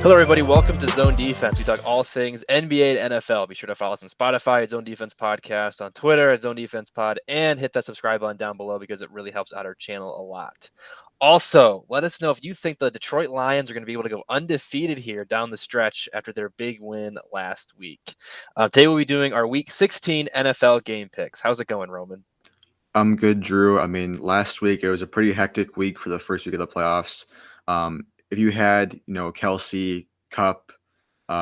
Hello, everybody. Welcome to Zone Defense. We talk all things NBA and NFL. Be sure to follow us on Spotify at Zone Defense Podcast, on Twitter at Zone Defense Pod, and hit that subscribe button down below because it really helps out our channel a lot. Also, let us know if you think the Detroit Lions are going to be able to go undefeated here down the stretch after their big win last week. Today we'll be doing our Week 16 NFL game picks. How's it going, Roman? I'm good, Drew. I mean, last week it was a pretty hectic week for the first week of the playoffs. If you had, Kelsey, Cup,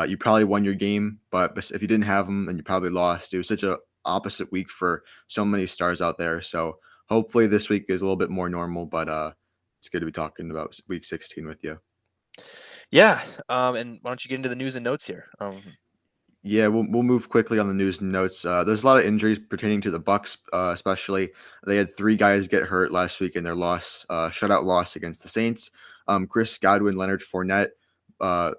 you probably won your game. But if you didn't have them, then you probably lost. It was such a opposite week for so many stars out there. So hopefully this week is a little bit more normal. But it's good to be talking about Week 16 with you. Yeah, and why don't you get into the news and notes here? Yeah, we'll move quickly on the news and notes. There's a lot of injuries pertaining to the Bucks, especially. They had three guys get hurt last week in their shutout loss against the Saints. Chris Godwin, Leonard Fournette. Uh,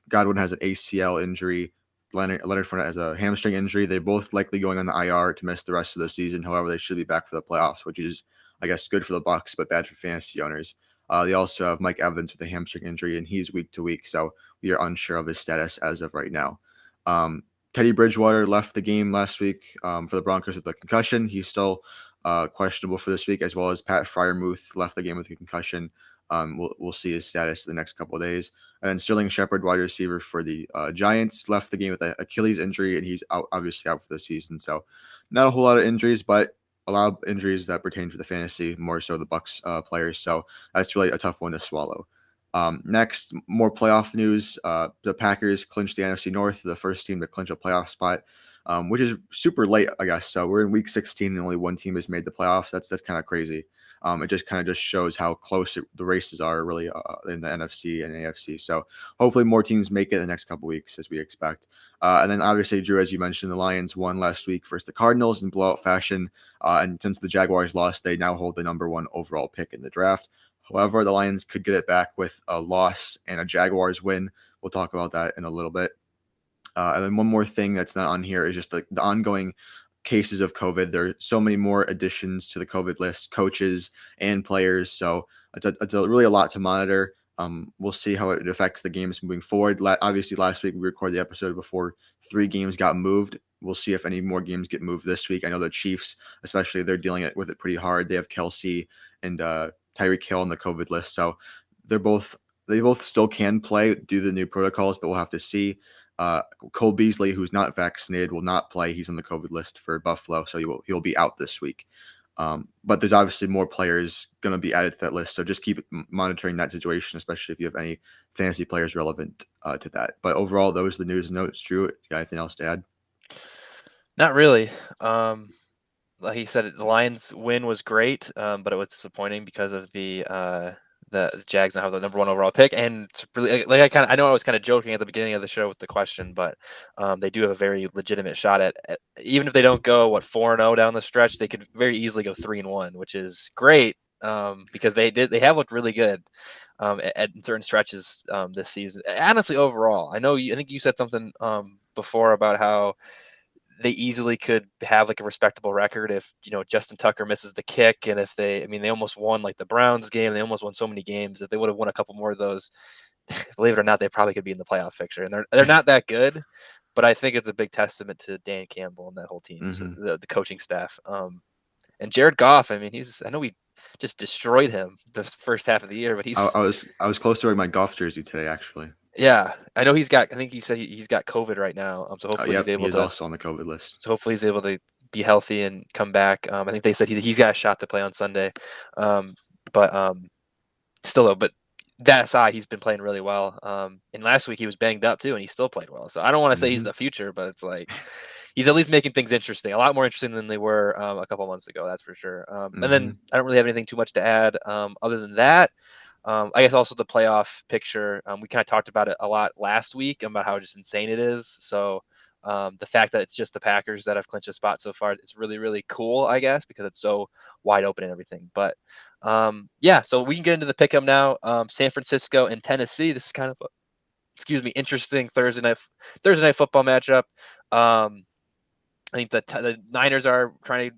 Godwin has an ACL injury. Leonard Fournette has a hamstring injury. They're both likely going on the IR to miss the rest of the season. However, they should be back for the playoffs, which is, I guess, good for the Bucks, but bad for fantasy owners. They also have Mike Evans with a hamstring injury, and he's week to week, so we are unsure of his status as of right now. Teddy Bridgewater left the game last week for the Broncos with a concussion. He's still questionable for this week, as well as Pat Fryermuth left the game with a concussion. We'll see his status the next couple of days. And then Sterling Shepard, wide receiver for the Giants, left the game with an Achilles injury, and he's obviously out for the season. So not a whole lot of injuries, but a lot of injuries that pertain to the fantasy, more so the Bucks players. So that's really a tough one to swallow. Next, more playoff news. The Packers clinched the NFC North, the first team to clinch a playoff spot, which is super late, I guess. So we're in Week 16 and only one team has made the playoffs. That's kind of crazy. It just kind of just shows how close the races are really in the NFC and AFC. So hopefully more teams make it in the next couple weeks as we expect. And then obviously, Drew, as you mentioned, the Lions won last week versus the Cardinals in blowout fashion. And since the Jaguars lost, they now hold the number one overall pick in the draft. However, the Lions could get it back with a loss and a Jaguars win. We'll talk about that in a little bit. And then one more thing that's not on here is just the ongoing cases of COVID. There are so many more additions to the COVID list, coaches and players. So it's really a lot to monitor. We'll see how it affects the games moving forward. Obviously, last week we recorded the episode before 3 games got moved. We'll see if any more games get moved this week. I know the Chiefs, especially, they're dealing with it pretty hard. They have Kelsey and Tyreek Hill on the COVID list. So they both still can play due to the new protocols, but we'll have to see. Cole Beasley, who's not vaccinated, will not play. He's on the COVID list for Buffalo, so he'll be out this week. But there's obviously more players going to be added to that list, so just keep monitoring that situation, especially if you have any fantasy players relevant to that. But overall, those are the news and notes. Drew, you got anything else to add? Not really. Like he said, the Lions win was great, but it was disappointing because of the Jags now have the number one overall pick, and it's really, I know I was kind of joking at the beginning of the show with the question, but they do have a very legitimate shot at even if they don't go 4-0 down the stretch, they could very easily go 3-1, which is great because they have looked really good at certain stretches this season. Honestly, overall, I think you said something before about how they easily could have like a respectable record if Justin Tucker misses the kick, and if they almost won like the Browns game, they almost won so many games. If they would have won a couple more of those, believe it or not, they probably could be in the playoff picture. And they're not that good, but I think it's a big testament to Dan Campbell and that whole team, so the coaching staff. And Jared Goff, I know we just destroyed him the first half of the year, but I was close to wearing my golf jersey today, actually. yeah, I know I think he said he's got COVID right now. So hopefully he's Yep, he able is to. also on the COVID list. So hopefully he's able to be healthy and come back. I think they said he's got a shot to play on Sunday. But still though, but that aside, he's been playing really well. And last week he was banged up too, and he still played well. So I don't want to say he's the future, but it's like he's at least making things interesting, a lot more interesting than they were a couple months ago. That's for sure. And then I don't really have anything too much to add other than that. I guess also the playoff picture. We kind of talked about it a lot last week about how just insane it is. So the fact that it's just the Packers that have clinched a spot so far, it's really, really cool, I guess, because it's so wide open and everything. But yeah, so we can get into the pick'em now. San Francisco and Tennessee. This is kind of interesting Thursday night football matchup. I think the Niners are trying to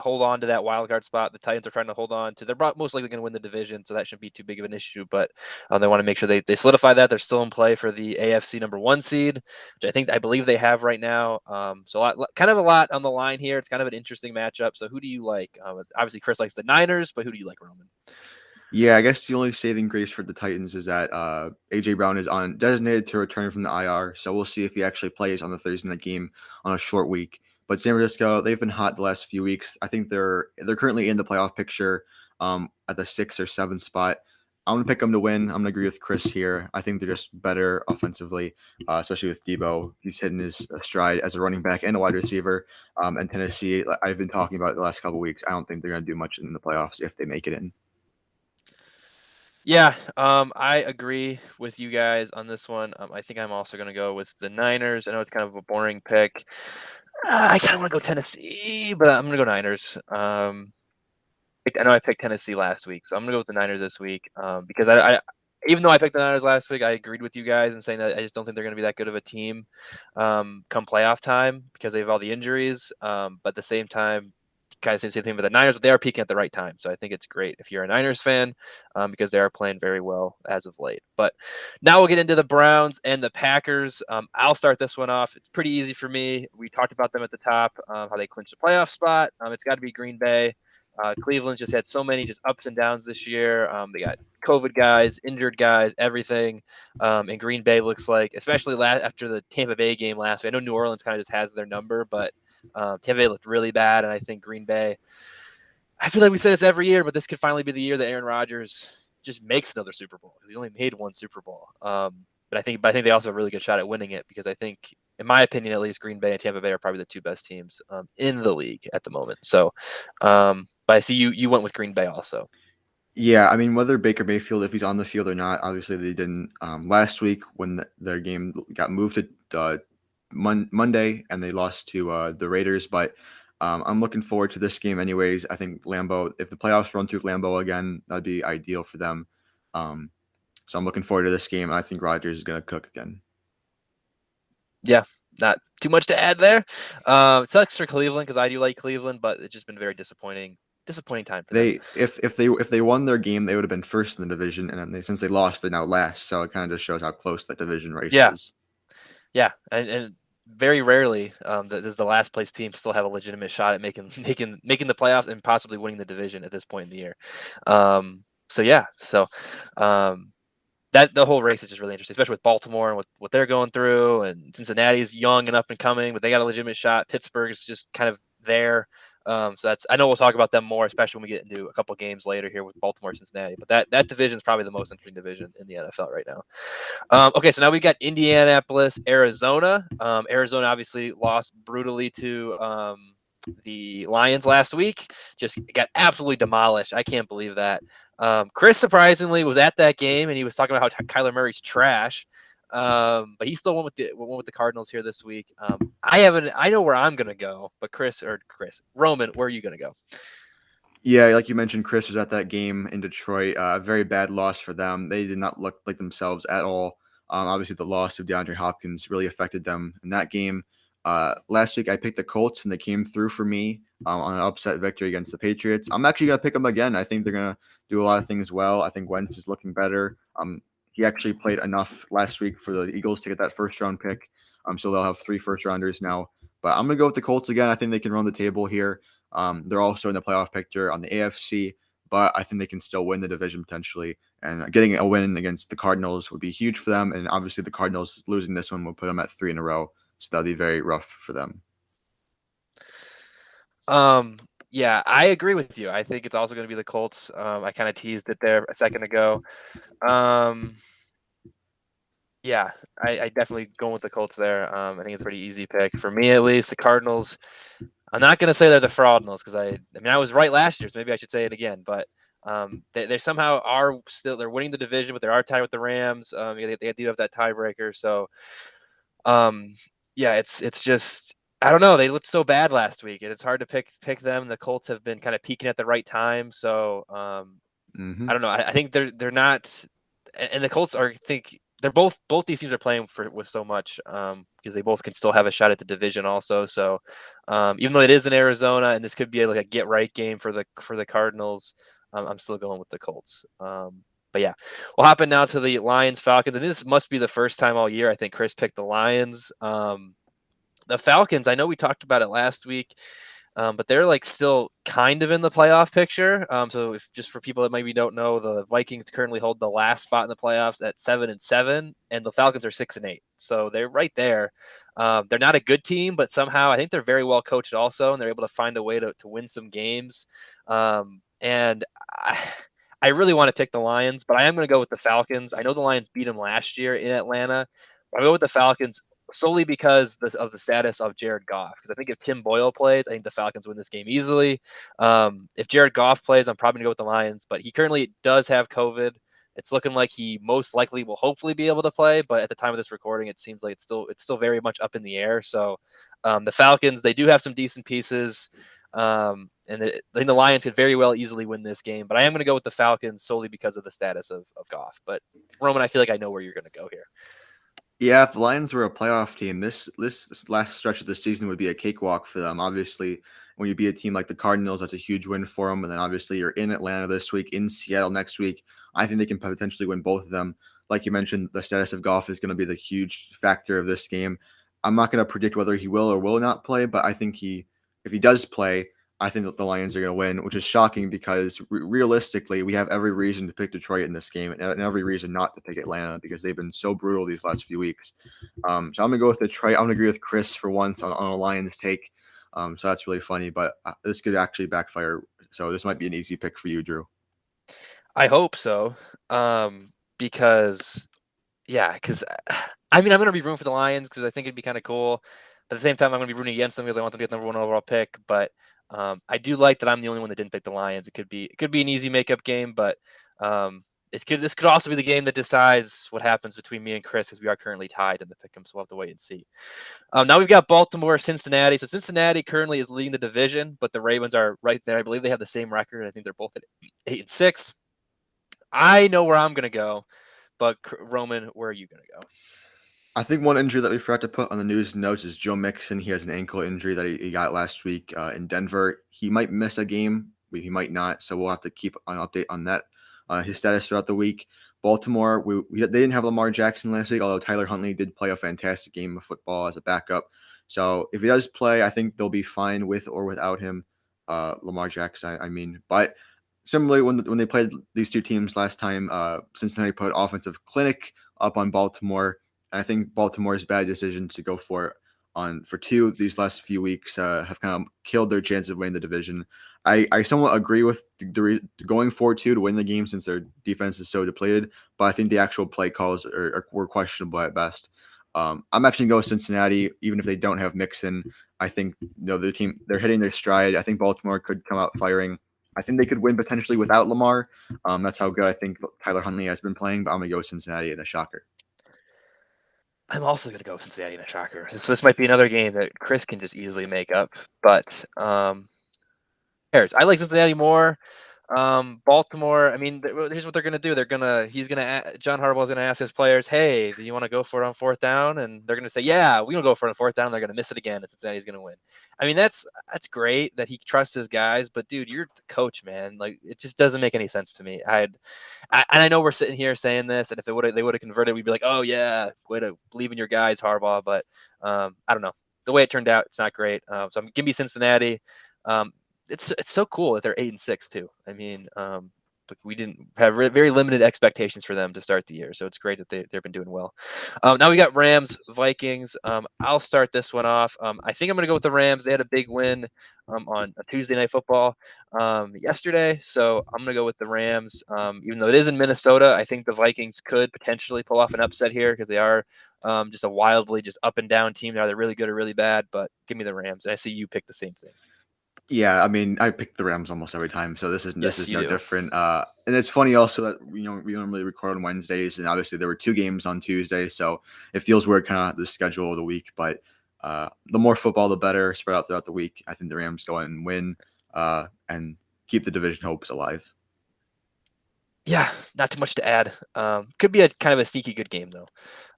hold on to that wild card spot. The Titans are trying to hold on to. They're most likely going to win the division, so that shouldn't be too big of an issue. But they want to make sure they solidify that. They're still in play for the AFC #1 seed, which I believe they have right now. So kind of a lot on the line here. It's kind of an interesting matchup. So who do you like? Obviously, Chris likes the Niners, but who do you like, Roman? Yeah, I guess the only saving grace for the Titans is that AJ Brown is on designated to return from the IR, so we'll see if he actually plays on the Thursday night game on a short week. But San Francisco, they've been hot the last few weeks. I think they're currently in the playoff picture at the 6 or 7 spot. I'm gonna pick them to win. I'm gonna agree with Chris here. I think they're just better offensively, especially with Debo. He's hitting his stride as a running back and a wide receiver. And Tennessee, I've been talking about it the last couple of weeks. I don't think they're gonna do much in the playoffs if they make it in. Yeah, I agree with you guys on this one. I think I'm also going to go with the Niners. I know it's kind of a boring pick. I kind of want to go Tennessee, but I'm going to go Niners. I know I picked Tennessee last week, so I'm going to go with the Niners this week because even though I picked the Niners last week, I agreed with you guys in saying that I just don't think they're going to be that good of a team come playoff time because they have all the injuries. But at the same time, kind of say the same thing with the Niners, but they are peaking at the right time. So I think it's great if you're a Niners fan because they are playing very well as of late. But now we'll get into the Browns and the Packers. I'll start this one off. It's pretty easy for me. We talked about them at the top, how they clinched the playoff spot. It's got to be Green Bay. Cleveland's just had so many just ups and downs this year. They got COVID guys, injured guys, everything. And Green Bay looks like, especially after the Tampa Bay game last week. I know New Orleans kind of just has their number, but Tampa Bay looked really bad, and I think Green Bay. I feel like we say this every year, but this could finally be the year that Aaron Rodgers just makes another Super Bowl. He's only made one Super Bowl, but I think they also have a really good shot at winning it because I think, in my opinion, at least Green Bay and Tampa Bay are probably the two best teams in the league at the moment. So, but I see you went with Green Bay also. Yeah, I mean, whether Baker Mayfield, if he's on the field or not, obviously they didn't last week when their game got moved to Monday and they lost to the Raiders. But I'm looking forward to this game anyways. I think Lambeau, if the playoffs run through Lambeau again, that'd be ideal for them. Um, so I'm looking forward to this game. I think Rodgers is going to cook again. Yeah, not too much to add there. It sucks for Cleveland because I do like Cleveland, but it's just been very disappointing time for them. If they won their game, they would have been first in the division, and then since they lost, they're now last. So it kind of just shows how close that division race Yeah, is. yeah, and very rarely does the last place team still have a legitimate shot at making the playoffs and possibly winning the division at this point in the year. So yeah, um, that the whole race is just really interesting, especially with Baltimore and what they're going through, and Cincinnati's young and up and coming, but they got a legitimate shot. Pittsburgh's just kind of there. So I know we'll talk about them more, especially when we get into a couple games later here with Baltimore, Cincinnati. But that division is probably the most interesting division in the NFL right now. Okay, so now we got Indianapolis, Arizona. Arizona obviously lost brutally to the Lions last week. Just got absolutely demolished. I can't believe that. Chris surprisingly was at that game, and he was talking about how Kyler Murray's trash. But he still went with the Cardinals here this week. I know where I'm gonna go, but Roman, where are you gonna go? Yeah, like you mentioned, Chris was at that game in Detroit. A very bad loss for them. They did not look like themselves at all. Obviously, the loss of DeAndre Hopkins really affected them in that game. Last week, I picked the Colts, and they came through for me on an upset victory against the Patriots. I'm actually going to pick them again. I think they're going to do a lot of things well. I think Wentz is looking better. He actually played enough last week for the Eagles to get that first round pick. So they'll have 3 first rounders now. But I'm going to go with the Colts again. I think they can run the table here. They're also in the playoff picture on the AFC, but I think they can still win the division potentially. And getting a win against the Cardinals would be huge for them. And obviously, the Cardinals losing this one will put them at 3 in a row. So that'll be very rough for them. Yeah, I agree with you. I think it's also going to be the Colts. I kind of teased it there a second ago. Um, yeah, I definitely going with the Colts there. I think it's a pretty easy pick for me at least. The Cardinals. I'm not going to say they're the fraudnals because I mean I was right last year, so maybe I should say it again. But they somehow are still they're winning the division, but they are tied with the Rams. They do have that tiebreaker, so um, yeah, it's just I don't know. They looked so bad last week, and it's hard to pick them. The Colts have been kind of peaking at the right time, so I Hmm. don't know. I think they're not, and the Colts are I think both these teams are playing for with so much because they both can still have a shot at the division also. So even though it is in Arizona and this could be like a get right game for the Cardinals, I'm still going with the Colts. But yeah, we'll hop in now to the Lions Falcons, and this must be the first time all year I think Chris picked the Lions. The Falcons, I know we talked about it last week, but they're like still kind of in the playoff picture. So if just for people that maybe don't know, the Vikings currently hold the last spot in the playoffs at 7-7, and the Falcons are 6-8. So they're right there. They're not a good team, but somehow I think they're very well coached also, and they're able to find a way to win some games. And I really want to pick the Lions, but I am going to go with the Falcons. I know the Lions beat them last year in Atlanta. But I go with the Falcons solely because of the status of Jared Goff. Because I think if Tim Boyle plays, I think the Falcons win this game easily. If Jared Goff plays, I'm probably going to go with the Lions, but he currently does have COVID. It's looking like he most likely will hopefully be able to play, but at the time of this recording, it seems like it's still very much up in the air. So the Falcons, they do have some decent pieces. I think the Lions could very well easily win this game, but I am going to go with the Falcons solely because of the status of Goff. But Roman, I feel like I know where you're going to go here. Yeah, if the Lions were a playoff team, this last stretch of the season would be a cakewalk for them. Obviously, when you beat a team like the Cardinals, that's a huge win for them. And then obviously you're in Atlanta this week, in Seattle next week. I think they can potentially win both of them. Like you mentioned, the status of Goff is going to be the huge factor of this game. I'm not going to predict whether he will or will not play, but I think if he does play, I think that the Lions are going to win, which is shocking because realistically, we have every reason to pick Detroit in this game and every reason not to pick Atlanta because they've been so brutal these last few weeks. So I'm going to go with Detroit. I'm going to agree with Chris for once on a Lions take. So that's really funny, but this could actually backfire. So this might be an easy pick for you, Drew. I hope so. Because yeah, because I mean, I'm gonna be rooting for the Lions because I think it'd be kind of cool. At the same time, I'm gonna be rooting against them because I want them to get the number one overall pick. But I do like that I'm the only one that didn't pick the Lions. It could be an easy makeup game, but this could also be the game that decides what happens between me and Chris because we are currently tied in the pick'em, so we'll have to wait and see. Now we've got Baltimore, Cincinnati. So Cincinnati currently is leading the division, but the Ravens are right there. I believe they have the same record. I think they're both at 8-6. I know where I'm gonna go, but Roman, where are you gonna go? I think one injury that we forgot to put on the news notes is Joe Mixon. He has an ankle injury that he got last week in Denver. He might miss a game, but he might not. So we'll have to keep an update on that, his status throughout the week. Baltimore, they didn't have Lamar Jackson last week, although Tyler Huntley did play a fantastic game of football as a backup. So if he does play, I think they'll be fine with or without him, Lamar Jackson. I mean, but similarly, when they played these two teams last time, Cincinnati put offensive clinic up on Baltimore. And I think Baltimore's bad decision to go for it for two these last few weeks have kind of killed their chance of winning the division. I somewhat agree with going 4-2 to win the game since their defense is so depleted, but I think the actual play calls were questionable at best. I'm actually going to go Cincinnati, even if they don't have Mixon. I think their team they're hitting their stride. I think Baltimore could come out firing. I think they could win potentially without Lamar. That's how good I think Tyler Huntley has been playing. But I'm going to go Cincinnati in a shocker. I'm also gonna go Cincinnati in a shocker. So this might be another game that Chris can just easily make up. But cares? I like Cincinnati more. Baltimore. I mean, here's what they're gonna do. John Harbaugh's gonna ask his players, "Hey, do you want to go for it on fourth down?" And they're gonna say, "Yeah, we gonna go for it on fourth down." And they're gonna miss it again, and Cincinnati's gonna win. I mean, that's great that he trusts his guys, but dude, you're the coach, man. Like, it just doesn't make any sense to me. And I know we're sitting here saying this, and if they would have converted, we'd be like, "Oh yeah, way to believe in your guys, Harbaugh." But I don't know. The way it turned out, it's not great. So I'm give me Cincinnati. Um, it's so cool that they're 8-6 too. I mean, but we didn't have very limited expectations for them to start the year, so it's great that they've been doing well. Now we got Rams, Vikings. I'll start this one off. I think I'm going to go with the Rams. They had a big win on a Tuesday Night Football yesterday, so I'm going to go with the Rams. Even though it is in Minnesota, I think the Vikings could potentially pull off an upset here because they are just a wildly just up and down team. They're either really good or really bad, but give me the Rams. And I see you pick the same thing. Yeah, I mean, I pick the Rams almost every time, so this Yes, is you no do. different. And it's funny also that we normally record on Wednesdays, and obviously there were two games on Tuesday, so it feels weird, kind of the schedule of the week. But the more football, the better. Spread out throughout the week. I think the Rams go in and win, and keep the division hopes alive. Yeah, not too much to add. Could be a kind of a sneaky good game though.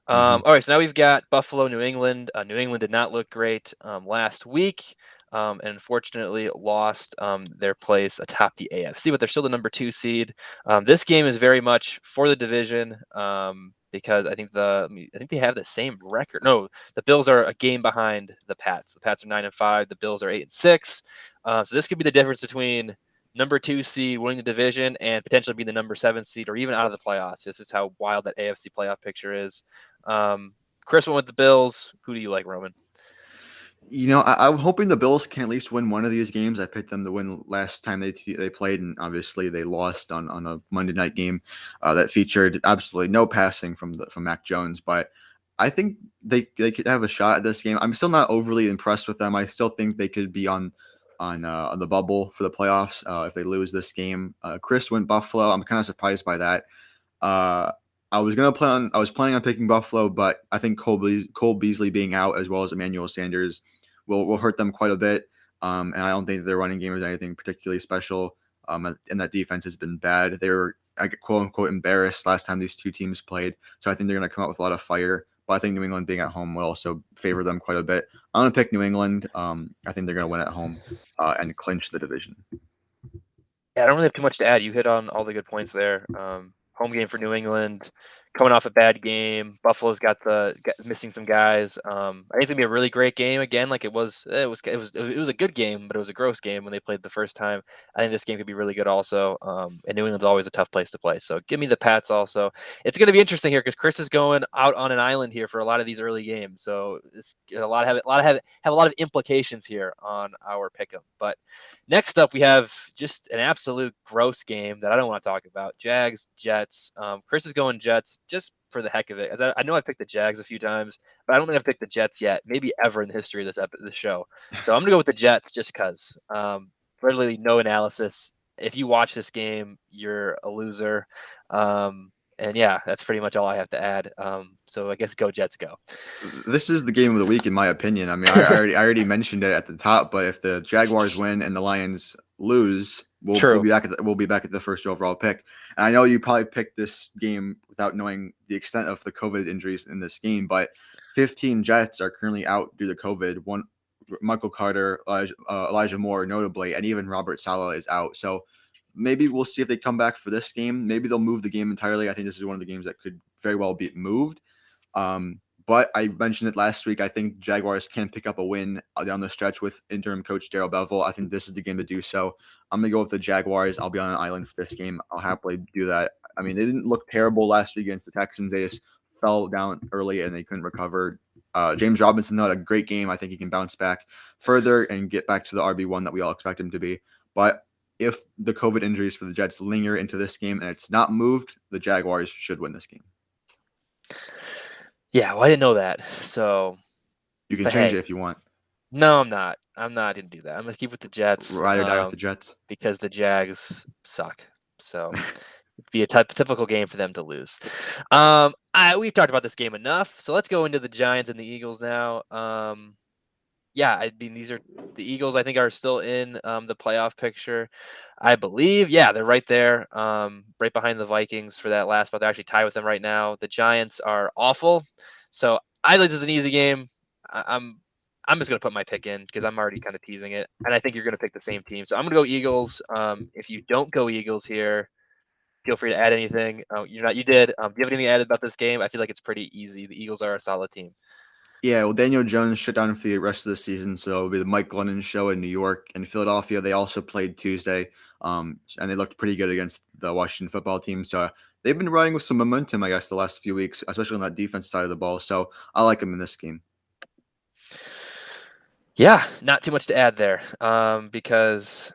Hmm. All right, so now we've got Buffalo, New England. New England did not look great last week, and unfortunately lost their place atop the AFC, but they're still the number 2 seed. This game is very much for the division because I think they have the same record. No, the Bills are a game behind the Pats. The Pats are 9-5. The Bills are 8-6. So this could be the difference between number 2 seed winning the division and potentially be the number 7 seed or even out of the playoffs. This is how wild that AFC playoff picture is. Chris went with the Bills. Who do you like, Roman? I'm hoping the Bills can at least win one of these games. I picked them to win last time they played, and obviously they lost on a Monday night game that featured absolutely no passing from Mac Jones. But I think they could have a shot at this game. I'm still not overly impressed with them. I still think they could be on the bubble for the playoffs if they lose this game. Chris went Buffalo. I'm kind of surprised by that. Uh, I was planning on picking Buffalo, but I think Cole Beasley being out as well as Emmanuel Sanders will hurt them quite a bit. And I don't think their running game is anything particularly special. And that defense has been bad. They were quote unquote embarrassed last time these two teams played. So I think they're going to come out with a lot of fire. But I think New England being at home will also favor them quite a bit. I'm going to pick New England. I think they're going to win at home and clinch the division. Yeah, I don't really have too much to add. You hit on all the good points there. Home game for New England, coming off a bad game. Buffalo's got missing some guys. I think it'll be a really great game again. Like it was a good game, but it was a gross game when they played the first time. I think this game could be really good also. And New England's always a tough place to play. So give me the Pats also. It's going to be interesting here because Chris is going out on an island here for a lot of these early games. So it's have a lot of implications here on our pick'em. But next up, we have just an absolute gross game that I don't want to talk about. Jags, Jets. Chris is going Jets just for the heck of it. As I know I've picked the Jags a few times, but I don't think I've picked the Jets yet. Maybe ever in the history of this show. So I'm gonna go with the Jets just because. Literally no analysis. If you watch this game, you're a loser. And yeah, that's pretty much all I have to add. So I guess go Jets, go. This is the game of the week, in my opinion. I mean, I already mentioned it at the top, but if the Jaguars win and the Lions lose, True. we'll be back at the first overall pick. And I know you probably picked this game without knowing the extent of the COVID injuries in this game, but 15 Jets are currently out due to COVID. One, Michael Carter, Elijah Moore, notably, and even Robert Saleh is out. So maybe we'll see if they come back for this game. Maybe they'll move the game entirely. I think this is one of the games that could very well be moved. But I mentioned it last week. I think Jaguars can pick up a win down the stretch with interim coach Darrell Bevell. I think this is the game to do so. I'm gonna go with the Jaguars. I'll be on an island for this game. I'll happily do that. I mean, they didn't look terrible last week against the Texans. They just fell down early and they couldn't recover. James Robinson had a great game. I think he can bounce back further and get back to the RB1 that we all expect him to be. But if the COVID injuries for the Jets linger into this game and it's not moved, the Jaguars should win this game. Yeah, well, I didn't know that. So, You can but change it hey, if you want. no, I'm not. I'm not gonna do that. I'm gonna keep with the Jets, Ride or die with the Jets. because the Jags suck. So it'd be a typical game for them to lose. We've talked about this game enough, so let's go into the Giants and the Eagles now. Yeah, I mean these are the Eagles. I think are still in the playoff picture. I believe, yeah, they're right there, right behind the Vikings for that last spot. They're actually tied with them right now. The Giants are awful, so I think this is an easy game. I'm just gonna put my pick in because I'm already kind of teasing it, and I think you're gonna pick the same team. So I'm gonna go Eagles. If you don't go Eagles here, feel free to add anything. You're not. You did. Do you have anything to add about this game? I feel like it's pretty easy. The Eagles are a solid team. Yeah, well, Daniel Jones shut down for the rest of the season, so it'll be the Mike Glennon show in New York and Philadelphia. They also played Tuesday, and they looked pretty good against the Washington football team. So they've been riding with some momentum, I guess, the last few weeks, especially on that defense side of the ball. So I like them in this game. Yeah, not too much to add there. Because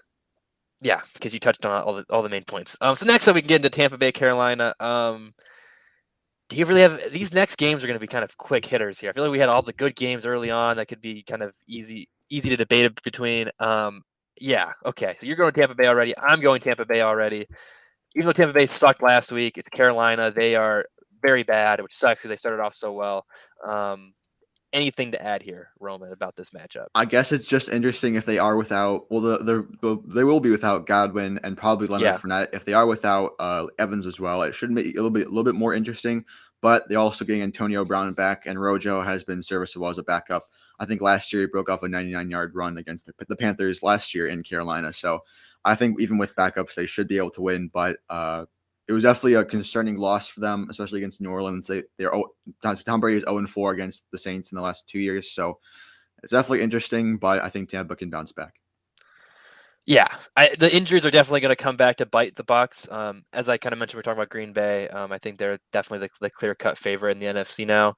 you touched on all the main points. So next up we can get into Tampa Bay, Carolina. Do you really have these next games are going to be kind of quick hitters here? I feel like we had all the good games early on that could be kind of easy to debate between. Yeah, okay. So you're going Tampa Bay already. I'm going Tampa Bay already. Even though Tampa Bay sucked last week, it's Carolina. They are very bad, which sucks because they started off so well. anything to add here, Roman, about this matchup? I guess it's just interesting if they are without. Well, they will be without Godwin and probably Leonard Yeah. Fournette. If they are without Evans as well, it should make it a little bit more interesting. But they're also getting Antonio Brown back, and Rojo has been serviceable as a backup. I think last year he broke off a 99-yard run against the Panthers last year in Carolina. So I think even with backups, they should be able to win. But it was definitely a concerning loss for them, especially against New Orleans. Tom Brady is 0-4 against the Saints in the last 2 years. So it's definitely interesting, but I think Tampa can bounce back. Yeah, the injuries are definitely going to come back to bite the Bucs. As I kind of mentioned, we're talking about Green Bay. I think they're definitely the clear-cut favorite in the NFC now.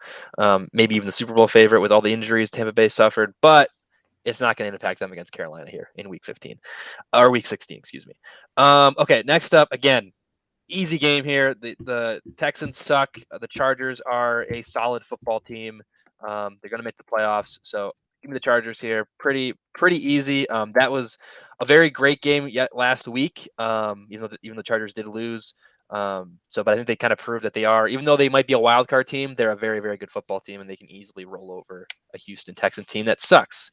Maybe even the Super Bowl favorite with all the injuries Tampa Bay suffered, but it's not going to impact them against Carolina here in Week 15 or Week 16, excuse me. Okay, next up, again, easy game here. The Texans suck. The Chargers are a solid football team. They're going to make the playoffs. So give me the Chargers here. Pretty easy. That was a very great game yet last week. Even the Chargers did lose. But I think they kind of proved that they are, even though they might be a wild card team, they're a very, very good football team, and they can easily roll over a Houston Texan team that sucks.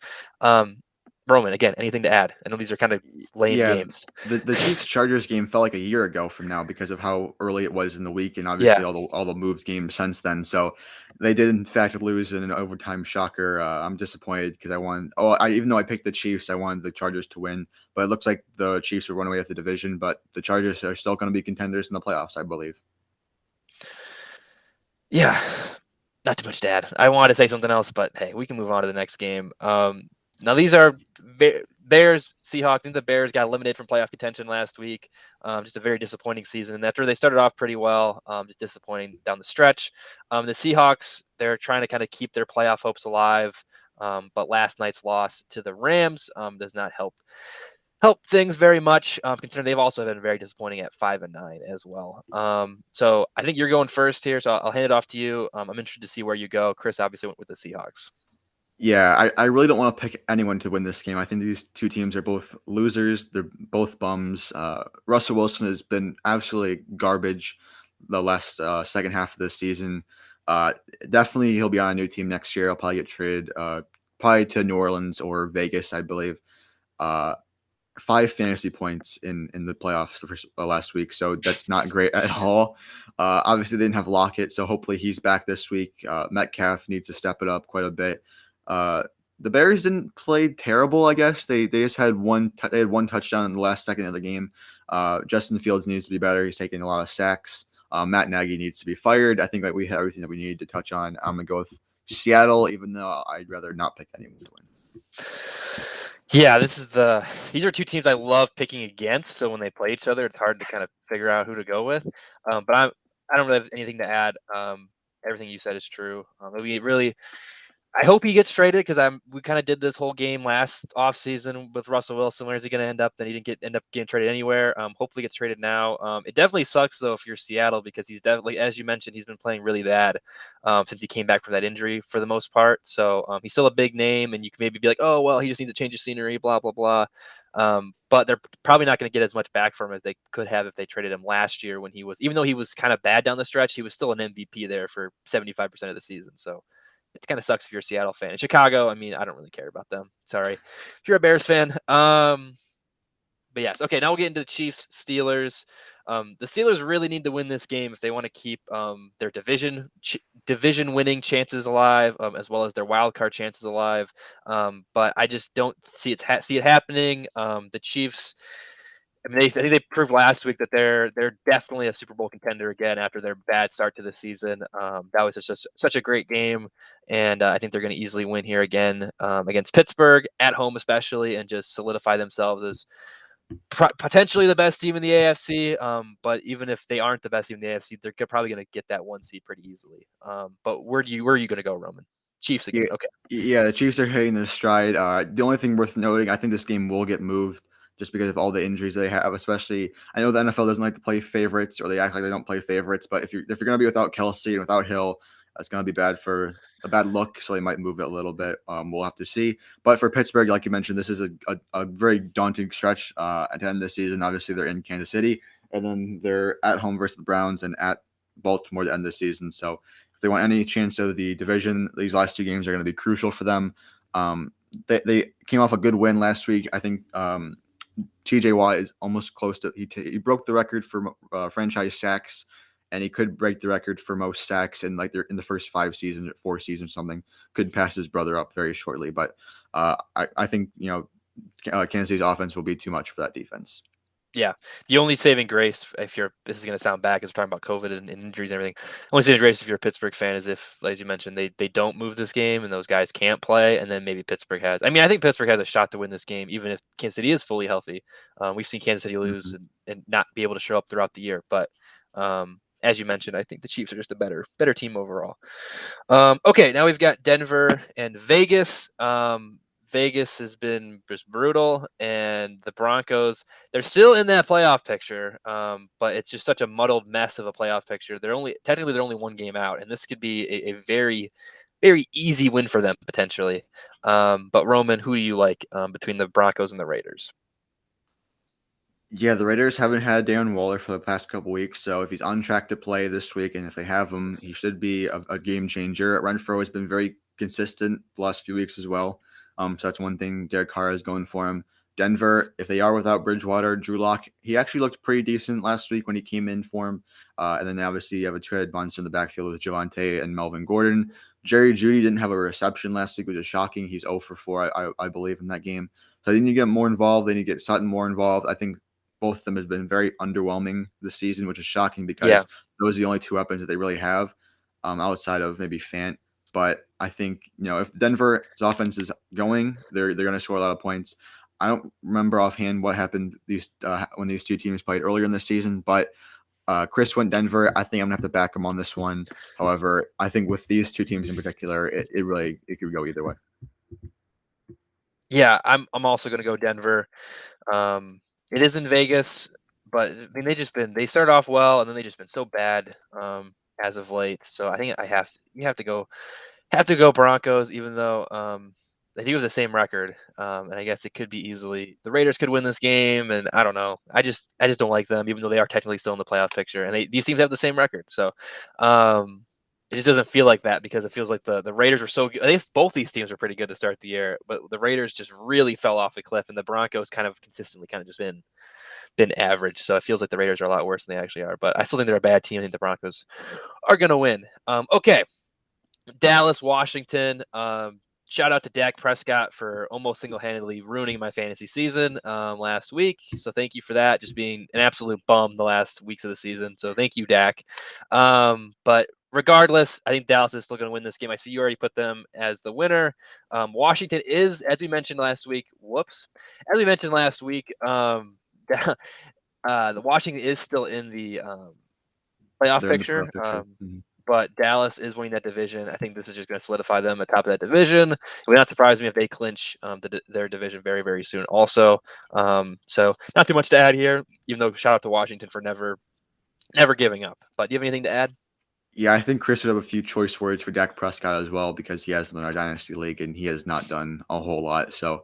Roman, again, anything to add? I know these are kind of lame Yeah, games. the Chiefs Chargers game felt like a year ago from now because of how early it was in the week, and obviously Yeah. all the moved games since then. So they did in fact lose in an overtime shocker. I'm disappointed because I wanted. Even though I picked the Chiefs, I wanted the Chargers to win, but it looks like the Chiefs will run away with the division. But the Chargers are still going to be contenders in the playoffs, I believe. Yeah, not too much to add. I wanted to say something else, but hey, we can move on to the next game. Now these are Bears, Seahawks. I think the Bears got eliminated from playoff contention last week. Just a very disappointing season. After they started off pretty well, just disappointing down the stretch. The Seahawks, they're trying to kind of keep their playoff hopes alive, but last night's loss to the Rams does not help things very much, considering they've also been very disappointing at 5-9 as well. So I think you're going first here, so I'll hand it off to you. I'm interested to see where you go. Chris obviously went with the Seahawks. Yeah, I really don't want to pick anyone to win this game. I think these two teams are both losers. They're both bums. Russell Wilson has been absolutely garbage the last second half of this season. Uh, Definitely he'll be on a new team next year. I'll probably get traded probably to New Orleans or Vegas, I believe. Uh, 5 fantasy points in the playoffs last week, so that's not great at all. Obviously, they didn't have Lockett, so hopefully he's back this week. Metcalf needs to step it up quite a bit. Uh, the Bears didn't play terrible, I guess. They just had they had one touchdown in the last second of the game. Justin Fields needs to be better. He's taking a lot of sacks. Matt Nagy needs to be fired. I think that we have everything that we needed to touch on. I'm gonna go with Seattle, even though I'd rather not pick anyone to win. Yeah, these are two teams I love picking against. So when they play each other, it's hard to kind of figure out who to go with. But I don't really have anything to add. Everything you said is true. We really I hope he gets traded because we kind of did this whole game last offseason with Russell Wilson. Where is he going to end up? Then he didn't end up getting traded anywhere. Hopefully, he gets traded now. It definitely sucks though if you're Seattle because he's definitely, as you mentioned, he's been playing really bad since he came back from that injury for the most part. So he's still a big name, and you can maybe be like, oh well, he just needs to change of scenery, blah blah blah. But they're probably not going to get as much back from him as they could have if they traded him last year when he was, even though he was kind of bad down the stretch, he was still an MVP there for 75% of the season. So it kind of sucks if you're a Seattle fan. In Chicago, I mean, I don't really care about them. Sorry. If you're a Bears fan. But yes, okay, now we'll get into the Chiefs Steelers. The Steelers really need to win this game if they want to keep their division winning chances alive, as well as their wild card chances alive. But I just don't see it happening. The Chiefs, I mean, I think they proved last week that they're definitely a Super Bowl contender again after their bad start to the season. That was just such a great game, and I think they're going to easily win here again against Pittsburgh at home, especially, and just solidify themselves as potentially the best team in the AFC. But even if they aren't the best team in the AFC, they're probably going to get that one seed pretty easily. But where are you going to go, Roman? Chiefs again. Yeah, Okay. yeah, the Chiefs are hitting their stride. The only thing worth noting, I think this game will get moved just because of all the injuries they have. Especially, I know the NFL doesn't like to play favorites, or they act like they don't play favorites. But if you're gonna be without Kelsey and without Hill, that's gonna be bad for a bad look. So they might move it a little bit. We'll have to see. But for Pittsburgh, like you mentioned, this is a very daunting stretch at the end of the season. Obviously, they're in Kansas City, and then they're at home versus the Browns and at Baltimore at the end of the season. So If they want any chance of the division, these last two games are going to be crucial for them. Um, they came off a good win last week. I think TJ Watt is almost close to he broke the record for franchise sacks, and he could break the record for most sacks in like in the first 5 seasons or 4 seasons something. Could pass his brother up very shortly, but I think Kansas City's offense will be too much for that defense. Yeah, the only saving grace, if you're this is going to sound bad because we're talking about COVID and injuries and everything. Only saving grace if you're a Pittsburgh fan is if, as you mentioned, they don't move this game and those guys can't play, and then maybe Pittsburgh has. I mean, I think Pittsburgh has a shot to win this game, even if Kansas City is fully healthy. We've seen Kansas City lose Mhm. and not be able to show up throughout the year, but as you mentioned, I think the Chiefs are just a better team overall. Okay, now we've got Denver and Vegas. Vegas has been just brutal, and the Broncos, they're still in that playoff picture, but it's just such a muddled mess of a playoff picture. They're only one game out, and this could be a very, very easy win for them potentially. But Roman, who do you like between the Broncos and the Raiders? Yeah, the Raiders haven't had Darren Waller for the past couple weeks, so if he's on track to play this week, and if they have him, he should be a game changer. Renfro has been very consistent the last few weeks as well, so that's one thing Derek Carr is going for him. Denver, if they are without Bridgewater, Drew Lock, he actually looked pretty decent last week when he came in for him, and then obviously you have a two-headed monster in the backfield with Javante and Melvin Gordon. Jerry Judy didn't have a reception last week, which is shocking. He's 0 for 4, I believe, in that game. So they need to get more involved. They need to get Sutton more involved. I think both of them have been very underwhelming this season, which is shocking Yeah, because those are the only two weapons that they really have outside of maybe Fant. But I think if Denver's offense is going, they're going to score a lot of points. I don't remember offhand what happened when these two teams played earlier in the season, but Chris went Denver. I think I'm gonna have to back him on this one. However, I think with these two teams in particular, it could go either way. yeah, I'm also gonna go Denver. It is in Vegas, but I mean they started off well and then they just been so bad as of late. So I think you have to go Broncos, even though they do have the same record. And I guess it could be easily the Raiders could win this game, and I don't know. I just don't like them, even though they are technically still in the playoff picture, and these teams have the same record. So um, it just doesn't feel like that because it feels like the Raiders were so good. I think both these teams were pretty good to start the year, but the Raiders just really fell off the cliff, and the Broncos kind of consistently kind of just been average. So it feels like the Raiders are a lot worse than they actually are. But I still think they're a bad team. I think the Broncos are going to win. Okay, Dallas, Washington. Shout out to Dak Prescott for almost single-handedly ruining my fantasy season last week. So thank you for that. Just being an absolute bum the last weeks of the season. So thank you, Dak. But regardless, I think Dallas is still going to win this game. I see you already put them as the winner. Washington is, as we mentioned last week. Whoops, as we mentioned last week, the Washington is still in the playoff They're in the picture. playoff picture. Mhm. But Dallas is winning that division. I think this is just going to solidify them atop of that division. It would not surprise me if they clinch their division very, very soon. Also, so not too much to add here. Even though shout out to Washington for never giving up. But do you have anything to add? Yeah, I think Chris would have a few choice words for Dak Prescott as well because he has them in our dynasty league and he has not done a whole lot. So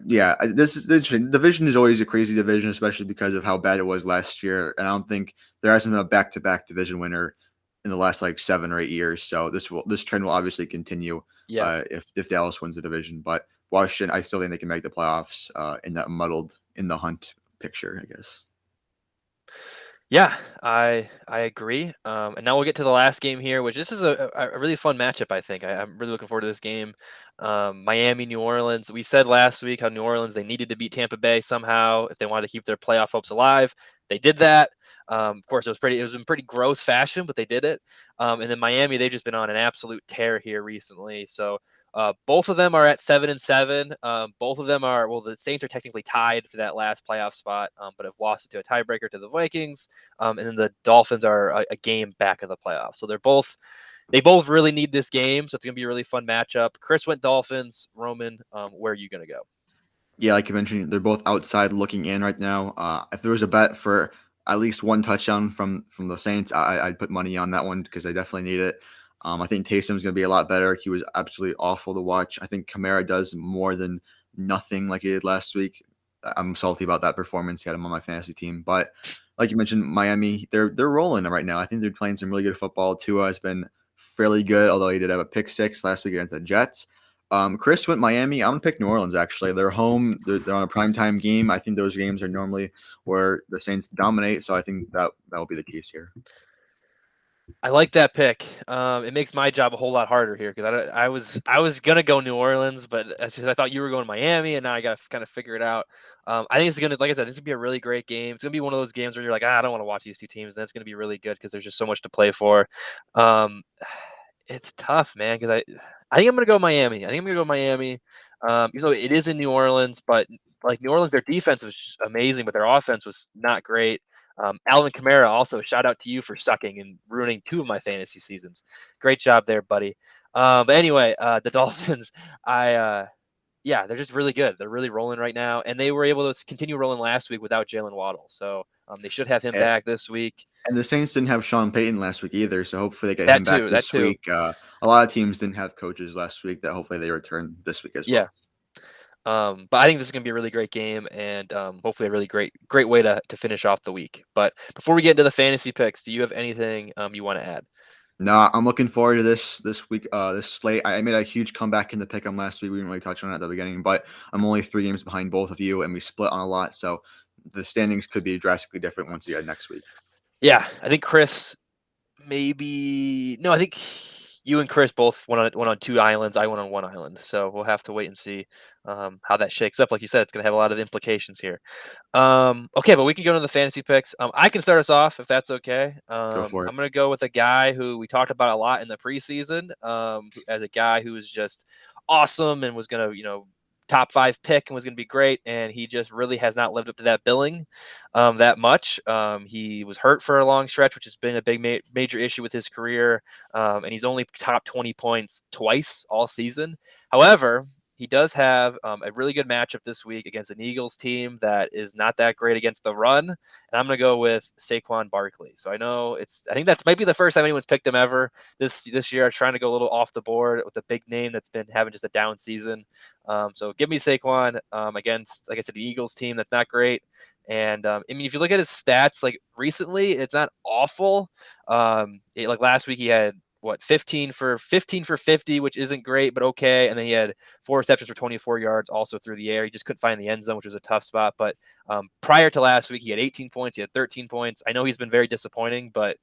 yeah, this is the division is always a crazy division, especially because of how bad it was last year. And I don't think there hasn't been a back-to-back division winner in the last like 7 or 8 years. So this trend will obviously continue Yeah. if Dallas wins the division. But Washington, I still think they can make the playoffs in that muddled in the hunt picture, I guess. Yeah, I agree. And now we'll get to the last game here, which this is a really fun matchup. I think I'm really looking forward to this game. Miami, New Orleans. We said last week how New Orleans they needed to beat Tampa Bay somehow if they wanted to keep their playoff hopes alive. They did that. Of course, it was in pretty gross fashion, but they did it. And then Miami, they've just been on an absolute tear here recently. So both of them are at 7-7. Both of them are the Saints are technically tied for that last playoff spot, but have lost it to a tiebreaker to the Vikings. And then the Dolphins are a game back of the playoffs. So they both really need this game. So it's gonna be a really fun matchup. Chris went Dolphins. Roman, where are you gonna go? Yeah, like you mentioned, they're both outside looking in right now. If there was a bet for at least one touchdown from the Saints, I'd put money on that one because they definitely need it. I think Taysom's going to be a lot better. He was absolutely awful to watch. I think Kamara does more than nothing like he did last week. I'm salty about that performance. He had him on my fantasy team, but like you mentioned, Miami, they're rolling right now. I think they're playing some really good football. Tua has been fairly good, although he did have a pick six last week against the Jets. Chris went Miami. I'm gonna pick New Orleans. Actually, they're home. They're on a primetime game. I think those games are normally where the Saints dominate. So I think that will be the case here. I like that pick. It makes my job a whole lot harder here because I was gonna go New Orleans, but I thought you were going Miami, and now I got to kind of figure it out. I think it's gonna, like I said, this is gonna be a really great game. It's gonna be one of those games where you're like, I don't want to watch these two teams, and that's gonna be really good because there's just so much to play for. Um, it's tough, man, because I think I'm gonna go Miami. I think I'm gonna go Miami. Even though it is in New Orleans, but like New Orleans, their defense was amazing, but their offense was not great. Alvin Kamara, also shout out to you for sucking and ruining two of my fantasy seasons. Great job there, buddy. But anyway, the Dolphins, yeah, they're just really good. They're really rolling right now, and they were able to continue rolling last week without Jalen Waddle. So they should have him back this week. And the Saints didn't have Sean Payton last week either, so hopefully they get him That back too. That this too. week. A lot of teams didn't have coaches last week that hopefully they return this week as Yeah. well. But I think this is going to be a really great game and hopefully a really great way to finish off the week. But before we get into the fantasy picks, do you have anything you want to add? No, I'm looking forward to this week, this slate. I made a huge comeback in the pick 'em last week. We didn't really touch on it at the beginning, but I'm only 3 games behind both of you, and we split on a lot. So the standings could be drastically different once again next week. Yeah, I think Chris maybe no, I think you and Chris both went on two islands. I went on one island, so we'll have to wait and see how that shakes up. Like you said, it's going to have a lot of implications here. Okay, but we can go into the fantasy picks. I can start us off if that's okay. Go for it. I'm going to go with a guy who we talked about a lot in the preseason, as a guy who was just awesome and was going to, top five pick and was going to be great. And he just really has not lived up to that billing that much. He was hurt for a long stretch, which has been a big major issue with his career. And he's only top 20 points twice all season. However, he does have a really good matchup this week against an Eagles team that is not that great against the run, and I'm going to go with Saquon Barkley. So I think that's might be the first time anyone's picked him ever this year. I'm trying to go a little off the board with a big name that's been having just a down season. So give me Saquon against, like I said, the Eagles team that's not great. And I mean, if you look at his stats, like recently, it's not awful. Like last week, he had 15 for 50, which isn't great, but okay. And then he had 4 receptions for 24 yards also through the air. He just couldn't find the end zone, which was a tough spot. But prior to last week, he had 18 points. He had 13 points. I know he's been very disappointing, but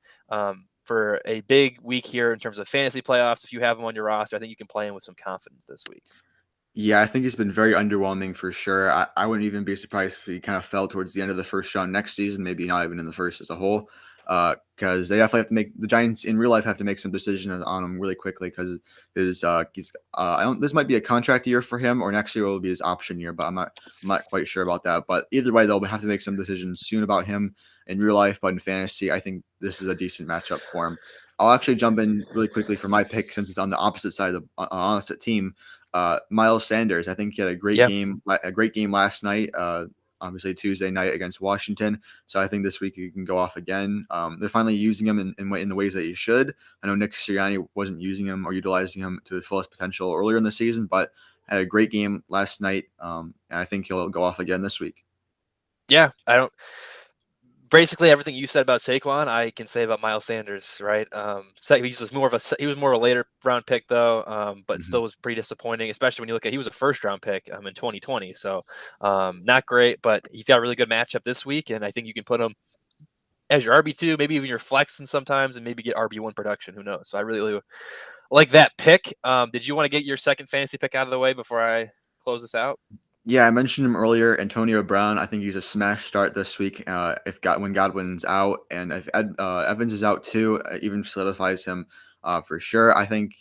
for a big week here in terms of fantasy playoffs, if you have him on your roster, I think you can play him with some confidence this week. Yeah, I think it's been very underwhelming for sure. I wouldn't even be surprised if he kind of fell towards the end of the first round next season, maybe not even in the first as a whole. Because they definitely have to make the Giants in real life have to make some decisions on him really quickly because he's I don't this might be a contract year for him or next year will be his option year, but I'm not quite sure about that. But either way, they'll have to make some decisions soon about him in real life, but in fantasy, I think this is a decent matchup for him. I'll actually jump in really quickly for my pick since it's on the opposite side of the opposite team. Miles Sanders. I think he had Yeah. a great game last night. Obviously Tuesday night against Washington. So I think this week he can go off again. They're finally using him in the ways that he should. I know Nick Sirianni wasn't using him or utilizing him to his fullest potential earlier in the season, but had a great game last night. And I think he'll go off again this week. Yeah. I don't. Basically everything you said about Saquon, I can say about Miles Sanders, right? He was more of a later round pick though, but Mhm. still was pretty disappointing, especially when you look at he was a first round pick in 2020, so not great, but he's got a really good matchup this week, and I think you can put him as your RB2, maybe even your flex, and sometimes, and maybe get RB1 production. Who knows? So I really like that pick. Did you want to get your second fantasy pick out of the way before I close this out? Yeah, I mentioned him earlier, Antonio Brown. I think he's a smash start this week. If when Godwin's out and if Evans is out too, even solidifies him for sure. I think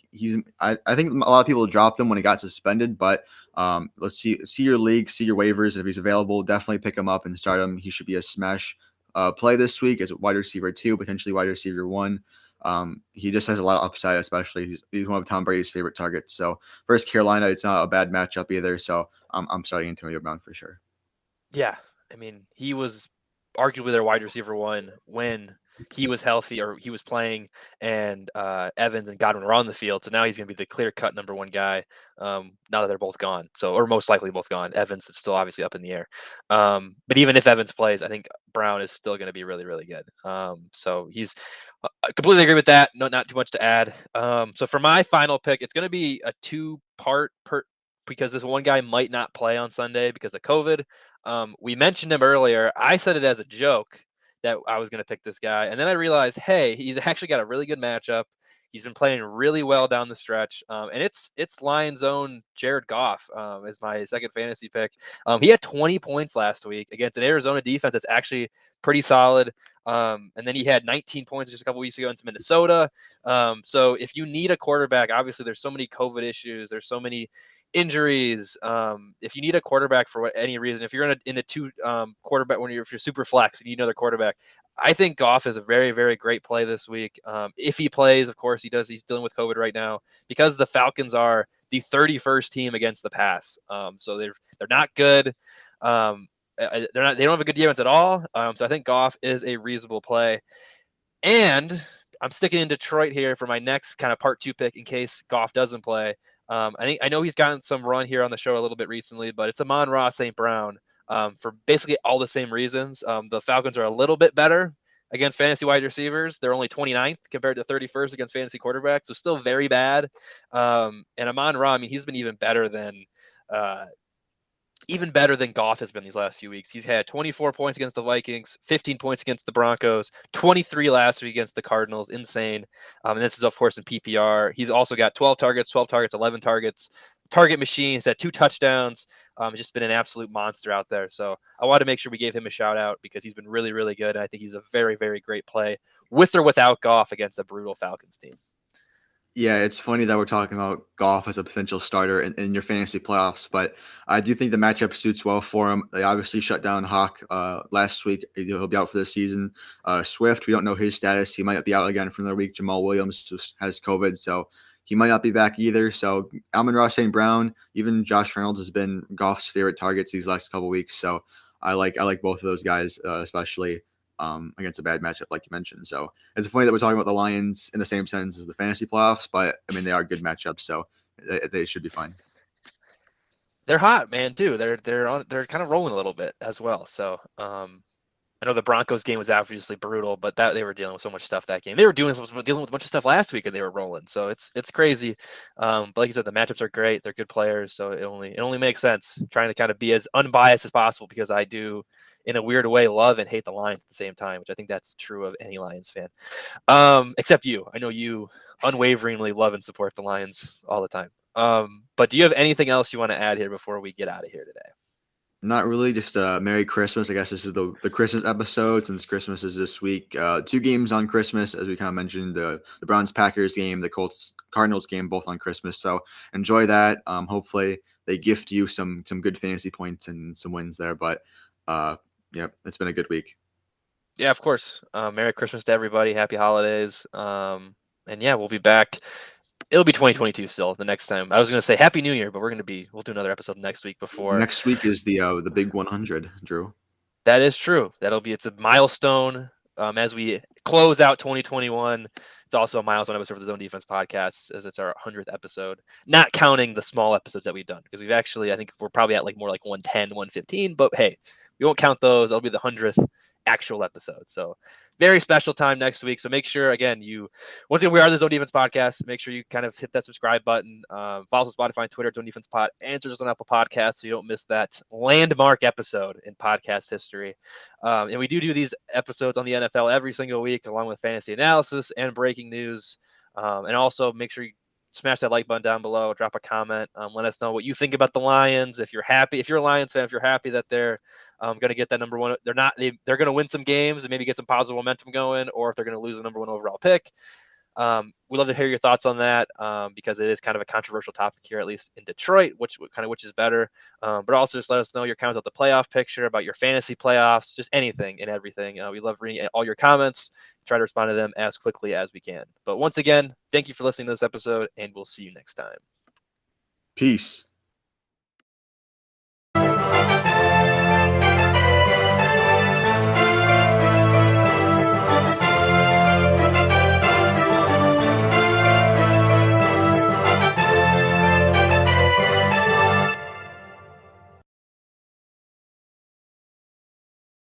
I think a lot of people dropped him when he got suspended, but let's see your league, see your waivers. If he's available, definitely pick him up and start him. He should be a smash play this week as a wide receiver two, potentially wide receiver one. He just has a lot of upside, especially he's one of Tom Brady's favorite targets. So versus Carolina, it's not a bad matchup either. So I'm starting Antonio Brown for sure. Yeah, I mean he was arguably their wide receiver one when he was healthy or he was playing, and Evans and Godwin were on the field. So now he's going to be the clear cut number one guy. Now that they're both gone, so or most likely both gone. Evans is still obviously up in the air. But even if Evans plays, I think Brown is still going to be really, really good. So he's I completely agree with that. No, not too much to add. So for my final pick, it's going to be a two-part because this one guy might not play on Sunday because of COVID. We mentioned him earlier. I said it as a joke that I was going to pick this guy, and then I realized, hey, he's actually got a really good matchup. He's been playing really well down the stretch, and it's Lions' own Jared Goff is my second fantasy pick. He had 20 points last week against an Arizona defense that's actually pretty solid. And then he had 19 points just a couple weeks ago against Minnesota. So if you need a quarterback, obviously there's so many COVID issues, there's so many injuries. If you need a quarterback for any reason, if you're in a two quarterback if you're super flex and you need another quarterback, I think Goff is a very, very great play this week. If he plays, of course he does. He's dealing with COVID right now because the Falcons are the 31st team against the pass. So they're not good. They don't have a good defense at all. So I think Goff is a reasonable play. And I'm sticking in Detroit here for my next kind of part two pick in case Goff doesn't play. I know he's gotten some run here on the show a little bit recently, but it's Amon-Ra St. Brown for basically all the same reasons. The Falcons are a little bit better against fantasy wide receivers. They're only 29th compared to 31st against fantasy quarterbacks, so still very bad. And Amon-Ra, I mean, he's been uh, even better than Goff has been these last few weeks. He's had 24 points against the Vikings, 15 points against the Broncos, 23 last week against the Cardinals. Insane. And this is, of course, in PPR. He's also got 12 targets, 11 targets. Target machine. He's had 2 touchdowns. Just been an absolute monster out there. So I wanted to make sure we gave him a shout out because he's been really, really good. And I think he's a very, very great play with or without Goff against a brutal Falcons team. Yeah, it's funny that we're talking about Goff as a potential starter in your fantasy playoffs, but I do think the matchup suits well for him. They obviously shut down Hawk last week. He'll be out for the season. Swift, we don't know his status. He might be out again for another week. Jamal Williams just has COVID, so he might not be back either. So Amon-Ra St. Brown, even Josh Reynolds has been Goff's favorite targets these last couple weeks. So I like both of those guys, especially against a bad matchup like you mentioned. So it's funny that we're talking about the Lions in the same sense as the fantasy playoffs, but I mean they are good matchups, so they should be fine. They're hot, man, too. They're kind of rolling a little bit as well. So I know the Broncos game was obviously brutal, but that they were dealing with so much stuff that game. They were dealing with a bunch of stuff last week, and they were rolling. So it's crazy. But like you said, the matchups are great. They're good players, so it only makes sense trying to kind of be as unbiased as possible because I do, in a weird way, love and hate the Lions at the same time, which I think that's true of any Lions fan. Except you. I know you unwaveringly love and support the Lions all the time. But do you have anything else you want to add here before we get out of here today? Not really, just Merry Christmas. I guess this is the Christmas episode since Christmas is this week. 2 games on Christmas, as we kind of mentioned, the Browns Packers game, the Colts Cardinals game, both on Christmas. So enjoy that. Hopefully they gift you some good fantasy points and some wins there. But yeah, it's been a good week. Yeah, of course. Merry Christmas to everybody. Happy holidays. And yeah, we'll be back. It'll be 2022 still the next time. I was going to say Happy New Year, but we'll do another episode next week before. Next week is the big 100, Drew. That is true. It's a milestone as we close out 2021. It's also a milestone episode for the Zone Defense podcast as it's our 100th episode, not counting the small episodes that we've done because I think we're probably at more like 110, 115, but hey, we won't count those. That'll be the 100th actual episode. So very special time next week. So make sure, again, once again, we are the Zone Defense Podcast. Make sure you kind of hit that subscribe button. Follow us on Spotify and Twitter, Zone Defense Pod. Answer us on Apple Podcasts so you don't miss that landmark episode in podcast history. And we do these episodes on the NFL every single week, along with fantasy analysis and breaking news. And also make sure you smash that like button down below, drop a comment, let us know what you think about the Lions. If you're a Lions fan, if you're happy that they're going to get that number one, they're going to win some games and maybe get some positive momentum going, or if they're going to lose the number one overall pick. We'd love to hear your thoughts on that because it is kind of a controversial topic here, at least in Detroit, which is better. But also just let us know your comments about the playoff picture, about your fantasy playoffs, just anything and everything. We love reading all your comments, try to respond to them as quickly as we can. But once again, thank you for listening to this episode, and we'll see you next time. Peace.